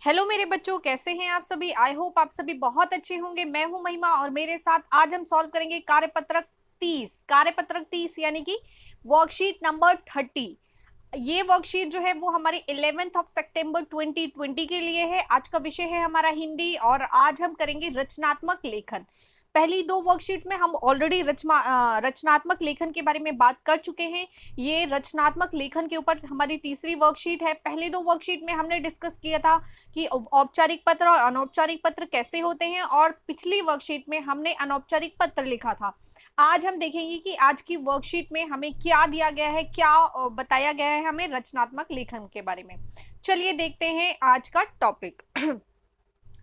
Hello मेरे बच्चों, कैसे हैं आप सभी। आई होप आप सभी बहुत अच्छे होंगे। मैं हूं महिमा और मेरे साथ आज हम सॉल्व करेंगे कार्यपत्रक 30 यानी कि वर्कशीट नंबर 30। ये वर्कशीट जो है वो हमारी 11 सितंबर 2020 के लिए है। आज का विषय है हमारा हिंदी और आज हम करेंगे रचनात्मक लेखन। पहली दो वर्कशीट में हम ऑलरेडी रचनात्मक लेखन के बारे में बात कर चुके हैं। ये रचनात्मक लेखन के ऊपर हमारी तीसरी वर्कशीट है। पहले दो वर्कशीट में हमने डिस्कस किया था कि औपचारिक पत्र और अनौपचारिक पत्र कैसे होते हैं और पिछली वर्कशीट में हमने अनौपचारिक पत्र लिखा था। आज हम देखेंगे कि आज की वर्कशीट में हमें क्या दिया गया है, क्या बताया गया है हमें रचनात्मक लेखन के बारे में। चलिए देखते हैं आज का टॉपिक।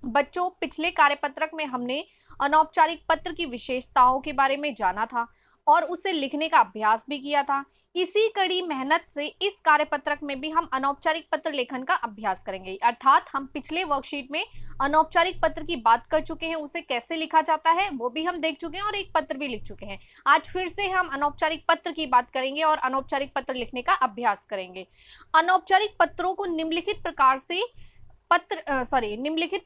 बच्चों, पिछले कार्यपत्रक में हमने अनौपचारिक पत्र की विशेषताओं के बारे में जाना था और उसे लिखने का अभ्यास भी किया था। इसी कड़ी मेहनत से इस कार्यपत्रक में भी हम अनौपचारिक पत्र लेखन का अभ्यास करेंगे। अर्थात हम पिछले वर्कशीट में अनौपचारिक पत्र की बात कर चुके हैं, उसे कैसे लिखा जाता है वो भी हम देख चुके हैं और एक पत्र भी लिख चुके हैं। आज फिर से हम अनौपचारिक पत्र की बात करेंगे और अनौपचारिक पत्र लिखने का अभ्यास करेंगे। अनौपचारिक पत्रों को निम्नलिखित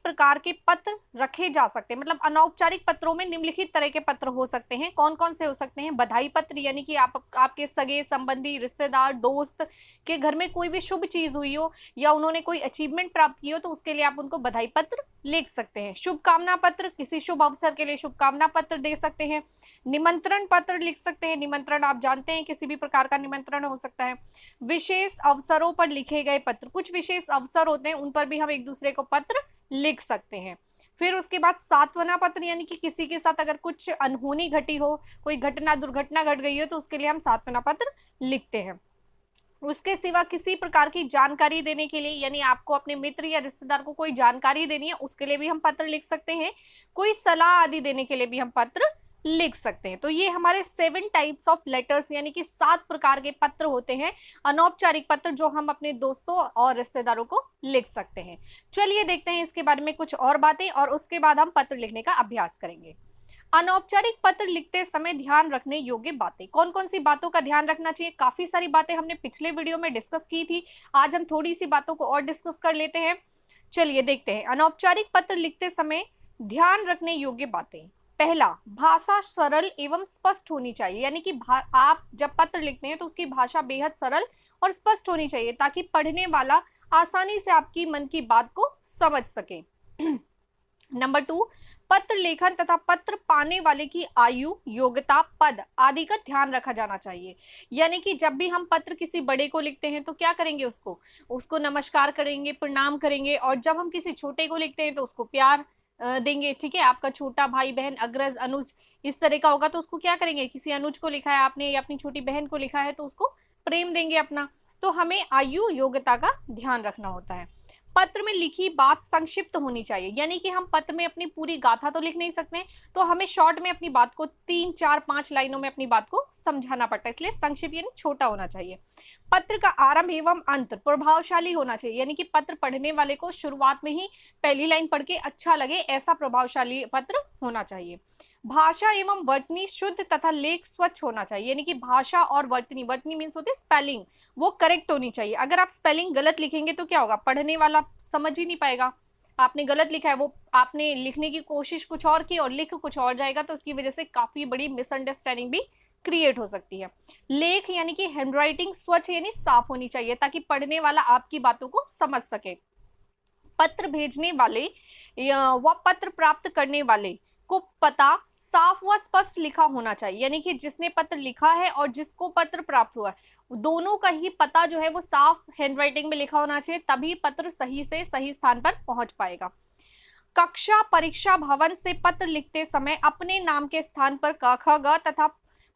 प्रकार के पत्र रखे जा सकते हैं। मतलब अनौपचारिक पत्रों में निम्नलिखित तरह के पत्र हो सकते हैं। कौन कौन से हो सकते हैं? बधाई पत्र, यानी कि आपके सगे संबंधी, रिश्तेदार, दोस्त के घर में कोई भी शुभ चीज हुई हो या उन्होंने कोई अचीवमेंट प्राप्त की हो तो उसके लिए आप उनको बधाई पत्र लिख सकते हैं। शुभकामना पत्र, किसी शुभ अवसर के लिए शुभकामना पत्र दे सकते हैं। निमंत्रण पत्र लिख सकते हैं। निमंत्रण आप जानते हैं किसी भी प्रकार का निमंत्रण हो सकता है। विशेष अवसरों पर लिखे गए पत्र, कुछ विशेष अवसर होते हैं उन पर भी हम एक दूसरे को पत्र लिख सकते हैं। फिर उसके बाद सांत्वना पत्र, यानी कि किसी के साथ अगर कुछ अनहोनी घटी हो, कोई घटना दुर्घटना घट गई हो तो उसके लिए हम सांत्वना पत्र लिखते हैं। उसके सिवा किसी प्रकार की जानकारी देने के लिए, यानी आपको अपने मित्र या रिश्तेदार को कोई जानकारी देनी है उसके लिए भी हम पत्र लिख सकते हैं। कोई सलाह आदि देने के लिए भी हम पत्र लिख सकते हैं। तो ये हमारे 7 टाइप्स ऑफ लेटर्स यानी कि 7 प्रकार के पत्र होते हैं, अनौपचारिक पत्र, जो हम अपने दोस्तों और रिश्तेदारों को लिख सकते हैं। चलिए देखते हैं इसके बारे में कुछ और बातें और उसके बाद हम पत्र लिखने का अभ्यास करेंगे। अनौपचारिक पत्र लिखते समय ध्यान रखने योग्य बातें, कौन कौन सी बातों का ध्यान रखना चाहिए? काफी सारी बातें हमने पिछले वीडियो में डिस्कस की थी, आज हम थोड़ी सी बातों को और डिस्कस कर लेते हैं। चलिए देखते हैं। अनौपचारिक पत्र लिखते समय ध्यान रखने योग्य बातें। पहला, भाषा सरल एवं स्पष्ट होनी चाहिए, यानी कि आप जब पत्र लिखते हैं तो उसकी भाषा बेहद सरल और स्पष्ट होनी चाहिए ताकि पढ़ने वाला आसानी से आपकी मन की बात को समझ सके। नंबर 2, पत्र लेखन तथा पत्र पाने वाले की आयु, योग्यता, पद आदि का ध्यान रखा जाना चाहिए। यानी कि जब भी हम पत्र किसी बड़े को लिखते हैं तो क्या करेंगे? उसको नमस्कार करेंगे, प्रणाम करेंगे, और जब हम किसी छोटे को लिखते हैं तो उसको प्यार देंगे। ठीक है, आपका छोटा भाई बहन, अग्रज, अनुज इस तरह का होगा तो उसको क्या करेंगे? किसी अनुज को लिखा है आपने या अपनी छोटी बहन को लिखा है तो उसको प्रेम देंगे अपना। तो हमें आयु, योग्यता का ध्यान रखना होता है। पत्र में लिखी बात संक्षिप्त होनी चाहिए, यानी कि हम पत्र में अपनी पूरी गाथा तो लिख नहीं सकते, तो हमें शॉर्ट में अपनी बात को 3, 4, 5 लाइनों में अपनी बात को समझाना पड़ता है, इसलिए संक्षिप्त यानी छोटा होना चाहिए। पत्र का आरंभ एवं अंत प्रभावशाली होना चाहिए, यानी कि पत्र पढ़ने वाले को शुरुआत में ही पहली लाइन पढ़ के अच्छा लगे, ऐसा प्रभावशाली पत्र होना चाहिए। भाषा एवं वर्तनी शुद्ध तथा लेख स्वच्छ होना चाहिए, यानी कि भाषा और वर्तनी, वर्तनी मीन्स होती है स्पेलिंग, वो करेक्ट होनी चाहिए। अगर आप स्पेलिंग गलत लिखेंगे तो क्या होगा? पढ़ने वाला समझ ही नहीं पाएगा, आपने गलत लिखा है, वो आपने लिखने की कोशिश कुछ और की और लिख कुछ और जाएगा, तो उसकी वजह से काफी बड़ी मिसअंडरस्टैंडिंग भी क्रिएट हो सकती है। लेख यानी कि हैंडराइटिंग स्वच्छ यानी साफ होनी चाहिए ताकि पढ़ने वाला आपकी बातों को समझ सके। पत्र भेजने वाले व पत्र प्राप्त करने वाले को पता साफ व स्पष्ट लिखा होना चाहिए, यानी कि जिसने पत्र लिखा है और जिसको पत्र प्राप्त हुआ है दोनों का ही पता जो है वो साफ हैंडराइटिंग में लिखा होना चाहिए, तभी पत्र सही से सही स्थान पर पहुंच पाएगा। कक्षा परीक्षा भवन से पत्र लिखते समय अपने नाम के स्थान पर क ख ग तथा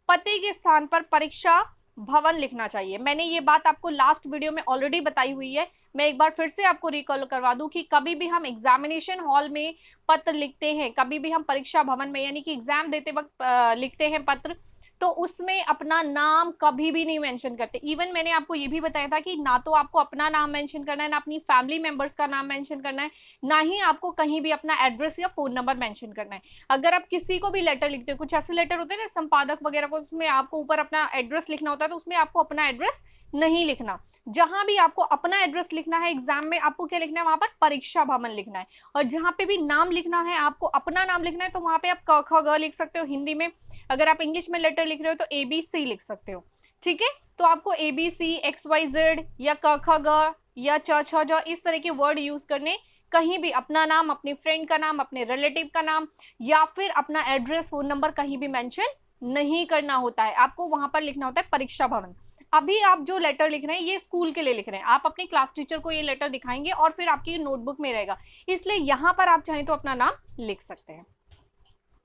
पते के स्थान पर परीक्षा भवन लिखना चाहिए। मैंने ये बात आपको लास्ट वीडियो में ऑलरेडी बताई हुई है, मैं एक बार फिर से आपको रिकॉल करवा दूं कि कभी भी हम एग्जामिनेशन हॉल में पत्र लिखते हैं, कभी भी हम परीक्षा भवन में यानी कि एग्जाम देते वक्त लिखते हैं पत्र, तो उसमें अपना नाम कभी भी नहीं मेंशन करते। इवन मैंने आपको ये भी बताया था कि ना तो आपको अपना नाम मेंशन करना है, ना अपनी फैमिली मेंबर्स का नाम मेंशन करना है, ना ही आपको कहीं भी अपना एड्रेस या फोन नंबर मेंशन करना है। अगर आप किसी को भी लेटर लिखते हो, कुछ ऐसे लेटर होते हैं ना संपादक वगैरह को, उसमें आपको ऊपर अपना एड्रेस लिखना होता है, तो उसमें आपको अपना एड्रेस नहीं लिखना। जहां भी आपको अपना एड्रेस लिखना है एग्जाम में, आपको क्या लिखना है, वहां पर परीक्षा भवन लिखना है। और जहां पे भी नाम लिखना है, आपको अपना नाम लिखना है, तो वहां पे आप क ख ग लिख सकते हो हिंदी में। अगर आप इंग्लिश में लेटर लिख रहे हो तो ABC लिख सकते हो। ठीक है, तो आपको ABC, XYZ या क ख ग या च छ ज इस तरह के वर्ड यूज करने, कहीं भी अपना नाम, अपने फ्रेंड का नाम, अपने रिलेटिव का नाम या फिर अपना एड्रेस, फोन नंबर कहीं भी मेंशन नहीं करना होता है। आपको वहां पर लिखना होता है परीक्षा भवन। अभी आप जो लेटर लिख रहे हैं ये स्कूल के लिए लिख रहे हैं, आप अपने क्लास टीचर को ये लेटर दिखाएंगे और फिर आपकी नोटबुक में रहेगा, इसलिए यहां पर आप चाहें तो अपना नाम लिख सकते हैं।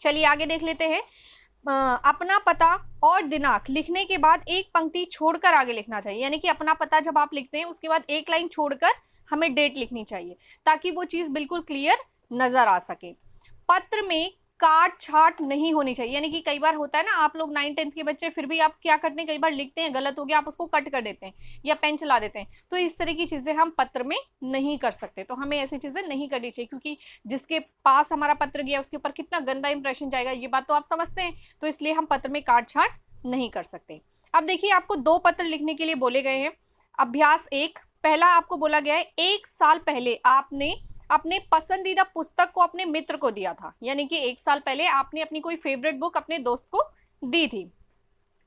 चलिए आगे देख लेते हैं। अपना पता और दिनांक लिखने के बाद एक पंक्ति छोड़कर आगे लिखना चाहिए, यानी कि अपना पता जब आप लिखते हैं उसके बाद एक लाइन छोड़कर हमें डेट लिखनी चाहिए, ताकि वो चीज बिल्कुल क्लियर नजर आ सके। पत्र में काट छाट नहीं होनी चाहिए, यानी कि कई बार होता है ना, आप लोग 9th-10th के बच्चे फिर भी आप क्या करते हैं, कई बार लिखते हैं गलत हो गया, आप उसको कट कर देते हैं या पेन चला देते हैं। तो इस तरह की चीजें हम पत्र में नहीं कर सकते, तो हमें ऐसी चीजें नहीं करनी चाहिए, क्योंकि जिसके पास हमारा पत्र गया उसके ऊपर कितना गंदा इंप्रेशन जाएगा, ये बात तो आप समझते हैं। तो इसलिए हम पत्र में काट छाट नहीं कर सकते। अब देखिए, आपको 2 पत्र लिखने के लिए बोले गए हैं। अभ्यास 1, पहला आपको बोला गया है 1 साल पहले आपने अपने पसंदीदा पुस्तक को अपने मित्र को दिया था, यानी कि 1 साल पहले आपने अपनी कोई फेवरेट बुक अपने दोस्त को दी थी।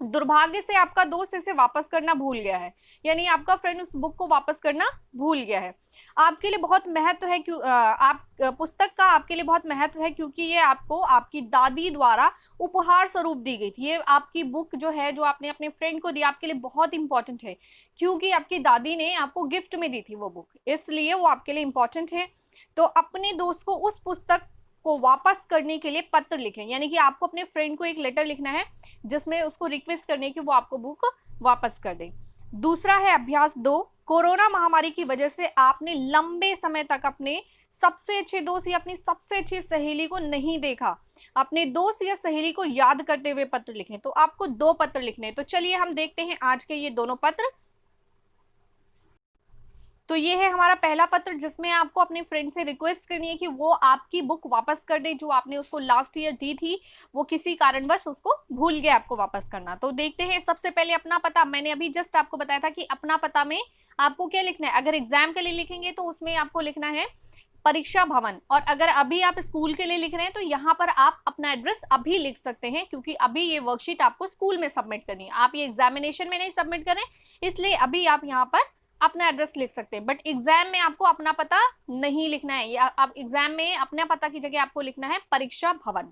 दुर्भाग्य से आपका दोस्त इसे वापस करना भूल गया है, यानी आपका फ्रेंड उस बुक को वापस करना भूल गया है। आपके लिए बहुत महत्व है, क्यों आप पुस्तक का आपके लिए बहुत महत्व है, क्योंकि ये आपको आपकी दादी द्वारा उपहार स्वरूप दी गई थी। ये आपकी बुक जो है, जो आपने अपने फ्रेंड को दी, आपके लिए बहुत इंपॉर्टेंट है, क्योंकि आपकी दादी ने आपको गिफ्ट में दी थी वो बुक, इसलिए वो आपके लिए इंपॉर्टेंट है। तो अपने दोस्त को उस पुस्तक को वापस करने के लिए पत्र लिखें, यानी कि आपको अपने फ्रेंड को एक लेटर लिखना है जिसमें उसको रिक्वेस्ट करने की वो आपको बुक वापस कर दे। दूसरा है अभ्यास 2, कोरोना महामारी की वजह से आपने लंबे समय तक अपने सबसे अच्छे दोस्त या अपनी सबसे अच्छी सहेली को नहीं देखा। अपने दोस्त या सहेली को याद करते हुए पत्र लिखें। तो आपको 2 पत्र लिखने हैं। तो चलिए हम देखते हैं आज के ये दोनों पत्र। तो ये है हमारा पहला पत्र, जिसमें आपको अपने फ्रेंड से रिक्वेस्ट करनी है कि वो आपकी बुक वापस कर दे, जो आपने उसको लास्ट ईयर दी थी, वो किसी कारणवश उसको भूल गया आपको वापस करना। तो देखते हैं, सबसे पहले अपना पता। मैंने अभी जस्ट आपको बताया था कि अपना पता में आपको क्या लिखना है। अगर एग्जाम के लिए लिखेंगे तो उसमें आपको लिखना है परीक्षा भवन, और अगर अभी आप स्कूल के लिए लिख रहे हैं तो यहाँ पर आप अपना एड्रेस अभी लिख सकते हैं, क्योंकि अभी ये वर्कशीट आपको स्कूल में सबमिट करनी है, आप ये एग्जामिनेशन में नहीं सबमिट करें, इसलिए अभी आप यहाँ पर अपना एड्रेस लिख सकते हैं। बट एग्जाम में आपको अपना पता नहीं लिखना है, या आप एग्जाम में अपना पता की जगह आपको लिखना है परीक्षा भवन।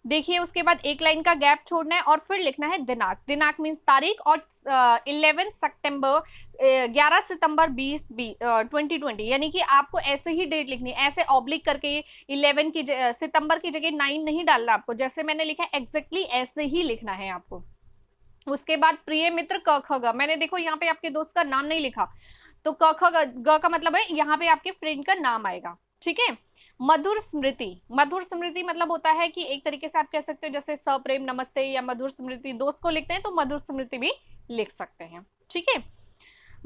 देखिए, उसके बाद एक लाइन का गैप छोड़ना है और फिर लिखना है दिनांक। दिनांक मीन्स तारीख, और 11 सितंबर 2020, यानी कि आपको ऐसे ही डेट लिखनी है, ऐसे ऑब्लिक करके 11 की सितंबर की जगह 9 नहीं डालना आपको, जैसे मैंने लिखा है एग्जैक्टली ऐसे ही लिखना है आपको। उसके बाद प्रिय मित्र क ख ग, मैंने देखो यहाँ पे आपके दोस्त का नाम नहीं लिखा, तो क ख ग का मतलब है यहाँ पे आपके फ्रेंड का नाम आएगा। ठीक है। मधुर स्मृति, मधुर स्मृति मतलब होता है कि एक तरीके से आप कह सकते हो जैसे सप्रेम नमस्ते या मधुर स्मृति, दोस्त को लिखते हैं तो मधुर स्मृति भी लिख सकते हैं। ठीक है।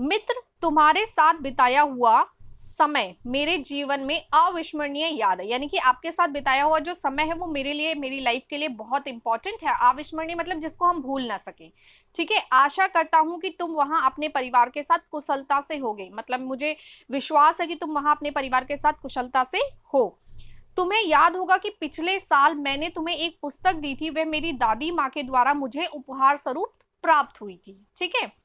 मित्र, तुम्हारे साथ बिताया हुआ समय मेरे जीवन में अविस्मरणीय याद है, यानी कि आपके साथ बिताया हुआ जो समय है वो मेरे लिए, मेरी लाइफ के लिए बहुत इंपॉर्टेंट है। अविस्मरणीय मतलब जिसको हम भूल ना सके। ठीक है। आशा करता हूं कि तुम वहां अपने परिवार के साथ कुशलता से होगे, मतलब मुझे विश्वास है कि तुम वहां अपने परिवार के साथ कुशलता से हो। तुम्हें याद होगा कि पिछले साल मैंने तुम्हें एक पुस्तक दी थी, वह मेरी दादी माँ के द्वारा मुझे उपहार स्वरूप प्राप्त हुई थी। ठीक है।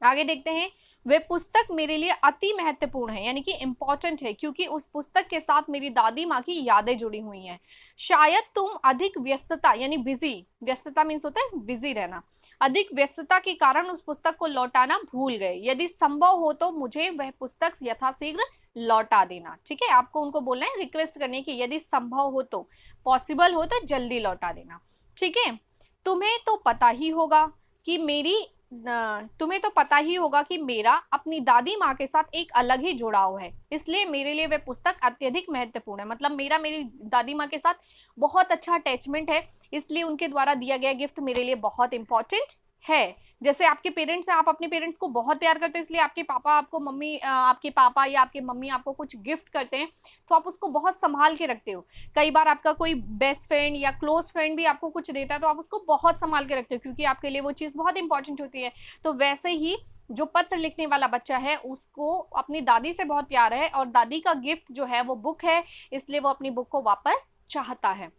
आगे देखते हैं, वे पुस्तक मेरे लिए अति महत्वपूर्ण है, यानी कि इंपॉर्टेंट है, क्योंकि उस पुस्तक के साथ मेरी दादी माँ की यादें जुड़ी हुई हैं। शायद तुम अधिक व्यस्तता, यानी बिजी, व्यस्तता मीन्स होता है बिजी रहना, अधिक व्यस्तता के कारण उस पुस्तक को लौटाना भूल गए। यदि संभव हो तो मुझे वह पुस्तक यथाशीघ्र लौटा देना। ठीक है। आपको उनको बोलना है, रिक्वेस्ट करने की, यदि संभव हो तो, पॉसिबल हो तो जल्दी लौटा देना। ठीक है। तुम्हें तो पता ही होगा कि मेरी तुम्हें तो पता ही होगा कि मेरा अपनी दादी माँ के साथ एक अलग ही जुड़ाव है, इसलिए मेरे लिए वह पुस्तक अत्यधिक महत्वपूर्ण है। मतलब मेरा मेरी दादी माँ के साथ बहुत अच्छा अटैचमेंट है, इसलिए उनके द्वारा दिया गया गिफ्ट मेरे लिए बहुत इंपॉर्टेंट है। जैसे आपके पेरेंट्स हैं, आप अपने पेरेंट्स को बहुत प्यार करते हैं, इसलिए आपके पापा आपको मम्मी आपके पापा या आपके मम्मी आपको कुछ गिफ्ट करते हैं तो आप उसको बहुत संभाल के रखते हो। कई बार आपका कोई बेस्ट फ्रेंड या क्लोज फ्रेंड भी आपको कुछ देता है तो आप उसको बहुत संभाल के रखते हो, क्योंकि आपके लिए वो चीज बहुत इंपॉर्टेंट होती है। तो वैसे ही जो पत्र लिखने वाला बच्चा है उसको अपनी दादी से बहुत प्यार है, और दादी का गिफ्ट जो है वो बुक है, इसलिए वो अपनी बुक को वापस चाहता है।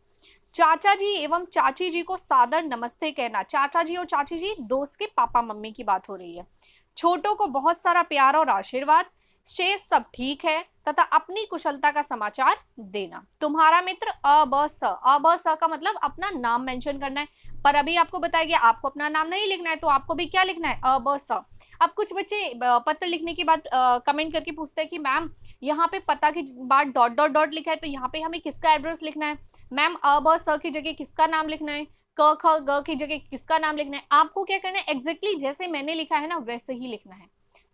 चाचा जी एवं चाची जी को सादर नमस्ते कहना। चाचा जी और चाची जी दोस्त के पापा मम्मी की बात हो रही है। छोटों को बहुत सारा प्यार और आशीर्वाद। शेष सब ठीक है तथा अपनी कुशलता का समाचार देना। तुम्हारा मित्र अ ब स। अ ब स का मतलब अपना नाम मेंशन करना है, पर अभी आपको बताया गया आपको अपना नाम नहीं लिखना है, तो आपको भी क्या लिखना है, अ ब स। अब कुछ बच्चे पत्र लिखने के बाद कमेंट करके पूछते हैं कि मैम यहाँ पे पता की बाद डॉट डॉट डॉट लिखा है, तो यहाँ पे हमें किसका एड्रेस लिखना है। मैम अ ब स की जगह किसका नाम लिखना है, क ख ग की जगह किसका नाम लिखना है। आपको क्या करना है, एग्जैक्टली जैसे मैंने लिखा है ना वैसे ही लिखना है,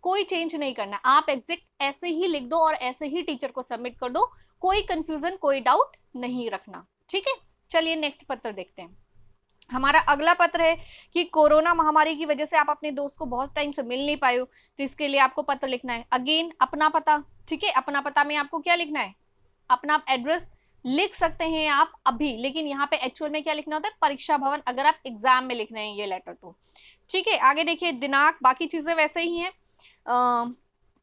कोई चेंज नहीं करना। आप एग्जैक्ट ऐसे ही लिख दो और ऐसे ही टीचर को सबमिट कर दो, कोई कंफ्यूजन कोई डाउट नहीं रखना, ठीक है। चलिए नेक्स्ट पत्र देखते हैं। हमारा अगला पत्र है कि कोरोना महामारी की वजह से आप अपने दोस्त को बहुत टाइम से मिल नहीं पाए हो, तो इसके लिए आपको पत्र लिखना है। अगेन अपना पता, ठीक है। अपना पता में आपको क्या लिखना है, अपना एड्रेस लिख सकते हैं आप अभी, लेकिन यहाँ पे एक्चुअल में क्या लिखना होता है, परीक्षा भवन, अगर आप एग्जाम में लिख रहे हैं ये लेटर तो, ठीक है। आगे देखिए दिनांक, बाकी चीजें वैसे ही हैं।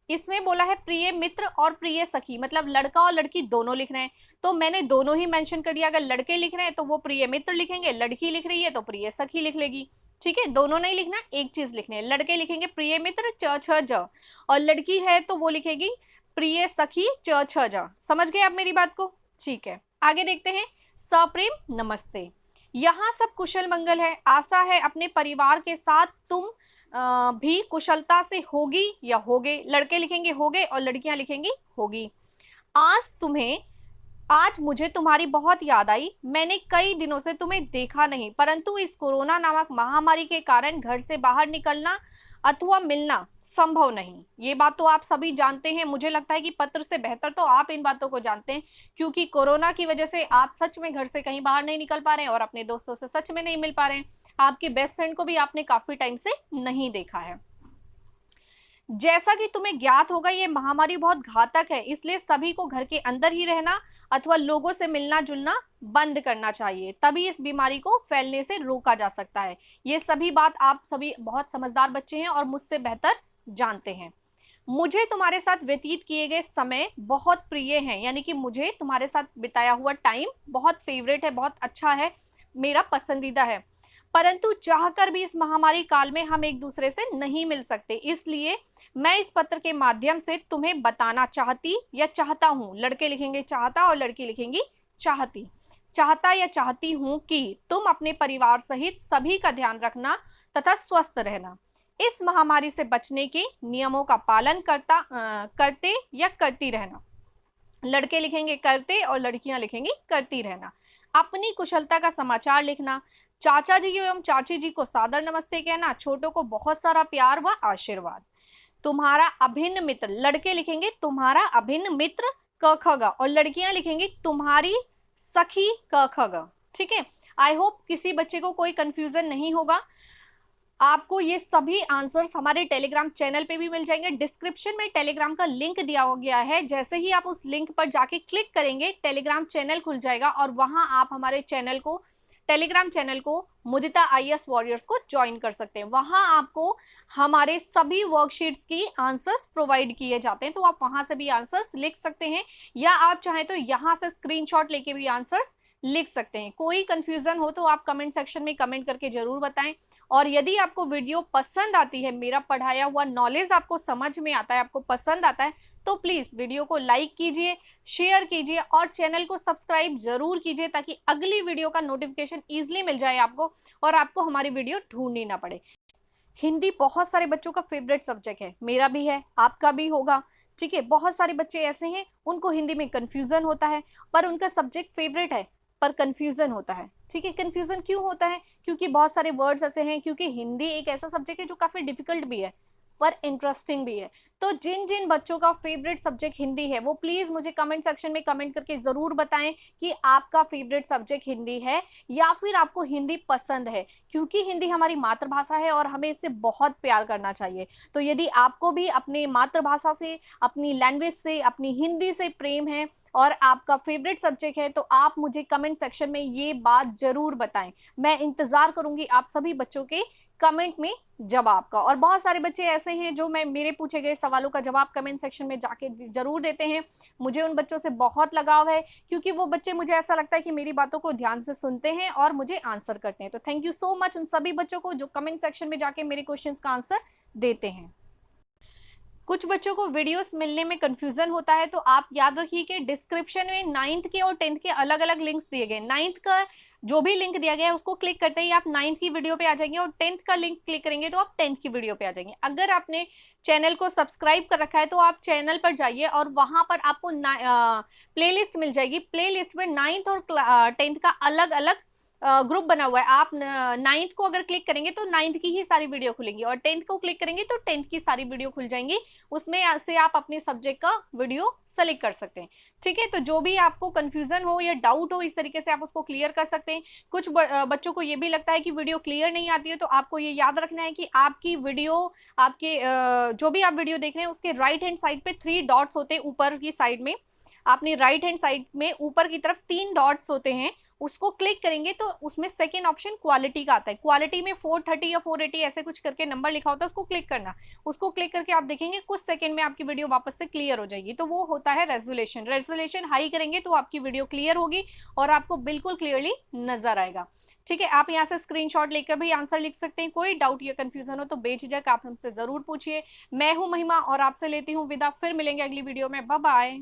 इसमें बोला है प्रिय मित्र और प्रिय सखी, मतलब लड़का और लड़की दोनों लिख रहे हैं, तो मैंने दोनों ही मेंशन कर दिया। अगर लड़के लिख रहे हैं तो वो प्रिय मित्र लिखेंगे, लड़की लिख रही है तो प्रिय सखी लिख लेगी, ठीक है। दोनों नहीं लिखना, एक चीज लिखनी है। लड़के लिखेंगे प्रिय मित्र च छ ज, और लड़की है तो वो लिखेगी प्रिय सखी च छ ज। समझ गए आप मेरी बात को, ठीक है। आगे देखते हैं, सप्रेम नमस्ते। यहाँ सब कुशल मंगल है, आशा है अपने परिवार के साथ तुम भी कुशलता से होगी या होगे। लड़के लिखेंगे होगे और लड़कियां लिखेंगी होगी। आज मुझे तुम्हारी बहुत याद आई, मैंने कई दिनों से तुम्हें देखा नहीं, परंतु इस कोरोना नामक महामारी के कारण घर से बाहर निकलना अथवा मिलना संभव नहीं। ये बात तो आप सभी जानते हैं, मुझे लगता है कि पत्र से बेहतर तो आप इन बातों को जानते हैं, क्योंकि कोरोना की वजह से आप सच में घर से कहीं बाहर नहीं निकल पा रहे हैं और अपने दोस्तों से सच में नहीं मिल पा रहे हैं। आपके बेस्ट फ्रेंड को भी आपने काफी टाइम से नहीं देखा है। जैसा कि तुम्हें ज्ञात होगा ये महामारी बहुत घातक है, इसलिए सभी को घर के अंदर ही रहना अथवा लोगों से मिलना जुलना बंद करना चाहिए, तभी इस बीमारी को फैलने से रोका जा सकता है। ये सभी बात आप सभी बहुत समझदार बच्चे हैं और मुझसे बेहतर जानते हैं। मुझे तुम्हारे साथ व्यतीत किए गए समय बहुत प्रिय हैं, यानी कि मुझे तुम्हारे साथ बिताया हुआ टाइम बहुत फेवरेट है, बहुत अच्छा है, मेरा पसंदीदा है। परंतु चाहकर भी इस महामारी काल में हम एक दूसरे से नहीं मिल सकते, इसलिए मैं इस पत्र के माध्यम से तुम्हें बताना चाहती या चाहता हूं, लड़के लिखेंगे चाहता और लड़की लिखेंगी चाहती, चाहता या चाहती हूं कि तुम अपने परिवार सहित सभी का ध्यान रखना तथा स्वस्थ रहना। इस महामारी से बचने के नियमों का पालन करते या करती रहना। लड़के लिखेंगे करते और लड़कियां लिखेंगी करती रहना। अपनी कुशलता का समाचार लिखना। चाचा जी एवं चाची जी को सादर नमस्ते कहना। छोटों को बहुत सारा प्यार व आशीर्वाद। तुम्हारा अभिन्न मित्र, लड़के लिखेंगे तुम्हारा अभिन्न मित्र क ख ग, और लड़कियां लिखेंगी तुम्हारी सखी क ख ग, ठीक है। आई होप किसी बच्चे को कोई कंफ्यूजन नहीं होगा। आपको ये सभी आंसर्स हमारे टेलीग्राम चैनल पे भी मिल जाएंगे, डिस्क्रिप्शन में टेलीग्राम का लिंक दिया गया है, जैसे ही आप उस लिंक पर जाके क्लिक करेंगे टेलीग्राम चैनल खुल जाएगा और वहां आप हमारे चैनल को, टेलीग्राम चैनल को मुदिता आईएएस वॉरियर्स को ज्वाइन कर सकते हैं। वहां आपको हमारे सभी वर्कशीट्स की आंसर्स प्रोवाइड किए जाते हैं, तो आप वहां से भी आंसर्स लिख सकते हैं, या आप चाहें तो यहां से स्क्रीनशॉट लेके भी आंसर्स लिख सकते हैं। कोई कंफ्यूजन हो तो आप कमेंट सेक्शन में कमेंट करके जरूर बताएं। और यदि आपको वीडियो पसंद आती है, मेरा पढ़ाया हुआ नॉलेज आपको समझ में आता है, आपको पसंद आता है, तो प्लीज वीडियो को लाइक कीजिए, शेयर कीजिए और चैनल को सब्सक्राइब जरूर कीजिए, ताकि अगली वीडियो का नोटिफिकेशन इजीली मिल जाए आपको और आपको हमारी वीडियो ढूंढनी ना पड़े। हिंदी बहुत सारे बच्चों का फेवरेट सब्जेक्ट है, मेरा भी है, आपका भी होगा, ठीक है। बहुत सारे बच्चे ऐसे हैं उनको हिंदी में कंफ्यूजन होता है, पर उनका सब्जेक्ट फेवरेट है, पर कंफ्यूजन होता है। ठीक है, कंफ्यूजन क्यों होता है? क्योंकि बहुत सारे वर्ड्स ऐसे हैं, क्योंकि हिंदी एक ऐसा सब्जेक्ट है जो काफी डिफिकल्ट भी है पर इंटरेस्टिंग भी है। तो जिन जिन बच्चों का फेवरेट सब्जेक्ट हिंदी है वो प्लीज मुझे कमेंट सेक्शन में कमेंट करके जरूर बताएं कि आपका फेवरेट सब्जेक्ट हिंदी है या फिर आपको हिंदी पसंद है, क्योंकि हिंदी हमारी मातृभाषा है और हमें इससे बहुत प्यार करना चाहिए। तो यदि आपको भी अपने मातृभाषा से, अपनी लैंग्वेज से, अपनी हिंदी से प्रेम है और आपका फेवरेट सब्जेक्ट है, तो आप मुझे कमेंट सेक्शन में ये बात जरूर बताएं। मैं इंतजार करूंगी आप सभी बच्चों के कमेंट में जवाब का। और बहुत सारे बच्चे ऐसे हैं जो मैं मेरे पूछे गए सवालों का जवाब कमेंट सेक्शन में जाके जरूर देते हैं। मुझे उन बच्चों से बहुत लगाव है, क्योंकि वो बच्चे, मुझे ऐसा लगता है कि मेरी बातों को ध्यान से सुनते हैं और मुझे आंसर करते हैं। तो थैंक यू सो मच उन सभी बच्चों को जो कमेंट सेक्शन में जाके मेरे क्वेश्चंस का आंसर देते हैं। कुछ बच्चों को वीडियोस मिलने में कंफ्यूजन होता है, तो आप याद रखिए कि डिस्क्रिप्शन में 9th के और 10th के अलग अलग लिंक्स दिए गए। 9th का जो भी लिंक दिया गया है उसको क्लिक करते ही आप 9th की वीडियो पे आ जाएंगे और 10th का लिंक क्लिक करेंगे तो आप 10th की वीडियो पे आ जाएंगे। अगर आपने चैनल को सब्सक्राइब कर रखा है तो आप चैनल पर जाइए और वहां पर आपको प्लेलिस्ट मिल जाएगी। प्लेलिस्ट में 9th और 10th का अलग अलग ग्रुप बना हुआ है। आप 9th को अगर क्लिक करेंगे तो 9th की ही सारी वीडियो खुलेंगी और 10th को क्लिक करेंगे तो 10th की सारी वीडियो खुल जाएंगी। उसमें से आप अपने सब्जेक्ट का वीडियो सेलेक्ट कर सकते हैं। ठीक है, तो जो भी आपको कंफ्यूजन हो या डाउट हो, इस तरीके से आप उसको क्लियर कर सकते हैं। कुछ बच्चों को ये भी लगता है कि वीडियो क्लियर नहीं आती है, तो आपको ये याद रखना है कि आपकी वीडियो, आपके जो भी आप वीडियो देख रहे हैं उसके राइट हैंड साइड पे 3 डॉट्स होते हैं। ऊपर की साइड में, अपनी राइट हैंड साइड में ऊपर की तरफ 3 डॉट्स होते हैं, उसको क्लिक करेंगे तो उसमें सेकेंड ऑप्शन क्वालिटी का आता है। क्वालिटी में 430 या 480 ऐसे कुछ करके नंबर लिखा होता है, उसको क्लिक करना। उसको क्लिक करके आप देखेंगे कुछ सेकंड में आपकी वीडियो वापस से क्लियर हो जाएगी। तो वो होता है रेजोल्यूशन। रेजोल्यूशन हाई करेंगे तो आपकी वीडियो क्लियर होगी और आपको बिल्कुल क्लियरली नजर आएगा। ठीक है, आप यहाँ से स्क्रीनशॉट लेकर भी आंसर लिख सकते हैं। कोई डाउट या कंफ्यूजन हो तो बेझिझक आप हमसे जरूर पूछिए। मैं हूं महिमा और आपसे लेती हूँ विदा। फिर मिलेंगे अगली वीडियो में। Bye bye.